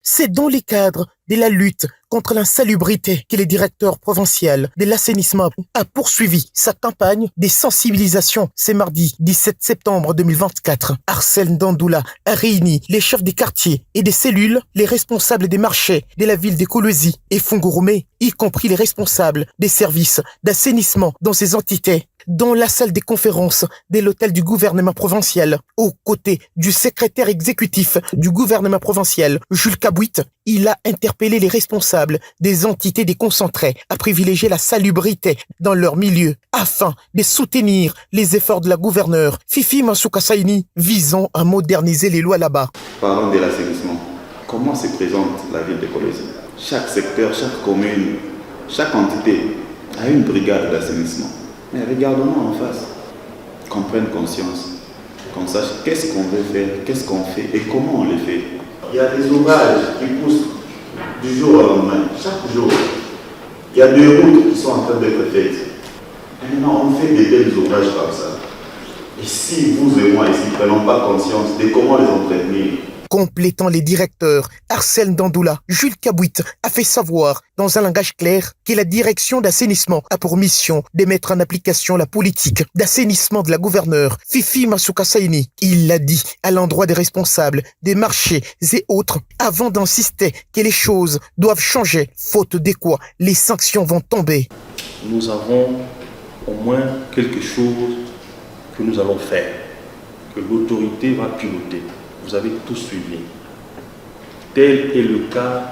C'est dans les cadres de la lutte contre l'insalubrité que le directeur provincial de l'assainissement a poursuivi sa campagne de sensibilisation ce mardi 17 septembre 2024. Arsène Ndandoula a réuni les chefs des quartiers et des cellules, les responsables des marchés de la ville de Kolwezi et Fungurumé, y compris les responsables des services d'assainissement dans ces entités, dans la salle des conférences de l'hôtel du gouvernement provincial, aux côtés du secrétaire exécutif du gouvernement provincial, Jules Kabouit. Il a interpellé les responsables des entités déconcentrées à privilégier la salubrité dans leur milieu afin de soutenir les efforts de la gouverneure Fifi Masuka Saini visant à moderniser les lois là-bas. Parlons de l'assainissement. Comment se présente la ville de Kolwezi? Chaque secteur, chaque commune, chaque entité a une brigade d'assainissement. Mais regardons-nous en face, qu'on prenne conscience, qu'on sache qu'est-ce qu'on veut faire, qu'est-ce qu'on fait et comment on le fait. Il y a des ouvrages qui poussent du jour au lendemain, chaque jour. Il y a des routes qui sont en train d'être faites. Et maintenant, on fait des tels ouvrages comme ça. Et si vous et moi ici ne prenons pas conscience de comment les entretenir, complétant les directeurs, Arsène Ndandoula, Jules Kabouit a fait savoir dans un langage clair que la direction d'assainissement a pour mission de mettre en application la politique d'assainissement de la gouverneure Fifi Masuka Saini. Il l'a dit à l'endroit des responsables des marchés et autres avant d'insister que les choses doivent changer, faute de quoi les sanctions vont tomber. Nous avons au moins quelque chose que nous allons faire, que l'autorité va piloter. Vous avez tout suivi. Tel est le cas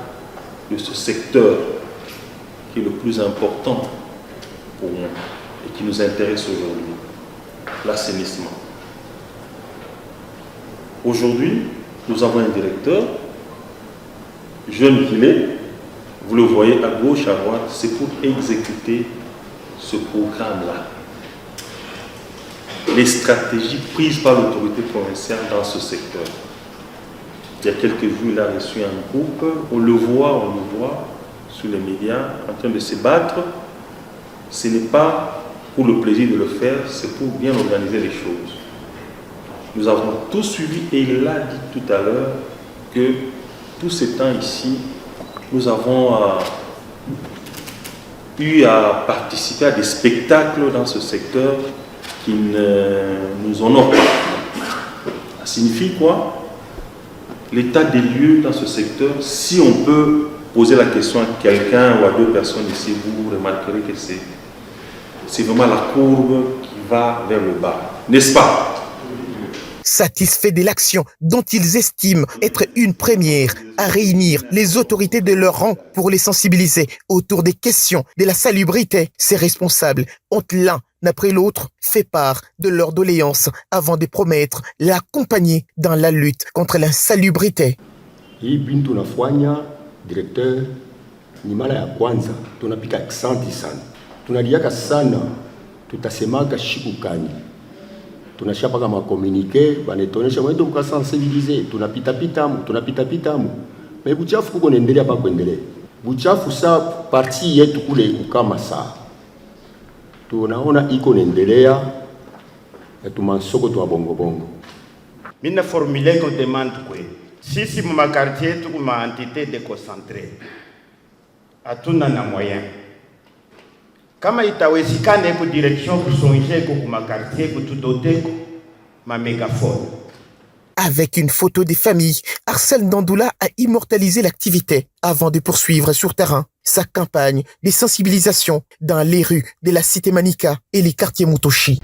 de ce secteur qui est le plus important pour nous et qui nous intéresse aujourd'hui, l'assainissement. Aujourd'hui, nous avons un directeur, jeune qu'il est, vous le voyez à gauche, à droite, c'est pour exécuter ce programme-là. Les stratégies prises par l'autorité provinciale dans ce secteur. Il y a quelques jours, il a reçu un groupe, on le voit sur les médias en train de se battre. Ce n'est pas pour le plaisir de le faire, c'est pour bien organiser les choses. Nous avons tout suivi et il a dit tout à l'heure que tout ce temps ici, nous avons eu à participer à des spectacles dans ce secteur qui ne nous honorent pas. Ça signifie quoi? L'état des lieux dans ce secteur, si on peut poser la question à quelqu'un ou à deux personnes ici, vous remarquerez que c'est vraiment la courbe qui va vers le bas. N'est-ce pas? Satisfaits de l'action dont ils estiment être une première à réunir les autorités de leur rang pour les sensibiliser autour des questions de la salubrité, ces responsables ont l'un après l'autre fait part de leurs doléances avant de promettre l'accompagner dans la lutte contre l'insalubrité. Hii bintu nafanya directeur ni mara ya kwanza tunapika asante sana. Tunaliaka sana tutasemaka shikukani. Tunashapa kama communiquer banetonesha mwendo kukasensibiliser tunapita pitamu. Mais buchafu kuko nendelea pa kuendelea. Buchafu sa parti yetu kule ukama saa. Tunaona iko nendelea na tumansoko twa bongo. Mina formule ko demande kwe. Sisi mu quartier tu kuma entité déconcentrée. Hatuna na moyen. Kama itawezekana iko direction kusonje ko kuma quartier kutudote ma mégaphone. Avec une photo des familles, Arsène Ndandoula a immortalisé l'activité avant de poursuivre sur terrain sa campagne de sensibilisation dans les rues de la cité Manika et les quartiers Mutoshi.